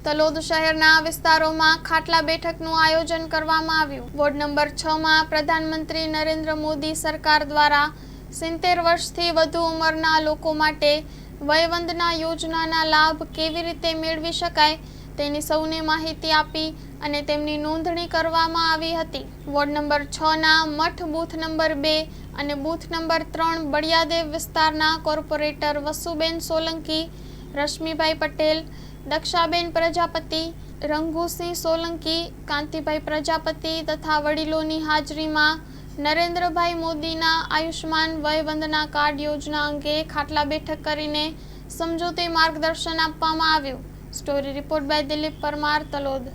તલોદ શહેરના વિસ્તારોમાં ખાટલા બેઠકનું આયોજન કરવામાં આવ્યું। વોર્ડ નંબર 6 માં પ્રધાનમંત્રી નરેન્દ્ર મોદી સરકાર દ્વારા 70 વર્ષથી વધુ ઉંમરના લોકો માટે વયવંદના યોજનાના લાભ કેવી રીતે મેળવી શકાય તેની સૌને માહિતી આપી અને તેમની નોંધણી કરવામાં આવી હતી। વોર્ડ નંબર 6 ના મઠ બૂથ નંબર 2 અને બૂથ નંબર 3 બળિયાદેવ વિસ્તારના કોર્પોરેટર વસુબેન સોલંકી, રશ્મિભાઈ પટેલ, દક્ષાબેન પ્રજાપતિ, રંગુસિંહ સોલંકી, કાંતિભાઈ પ્રજાપતિ તથા વડીલોની હાજરીમાં નરેન્દ્રભાઈ મોદીના આયુષ્માન વયવંદના કાર્ડ યોજના અંગે ખાટલા બેઠક કરીને સમજૂતી માર્ગદર્શન આપવામાં આવ્યું। Story report by Dilip Parmar, Talod.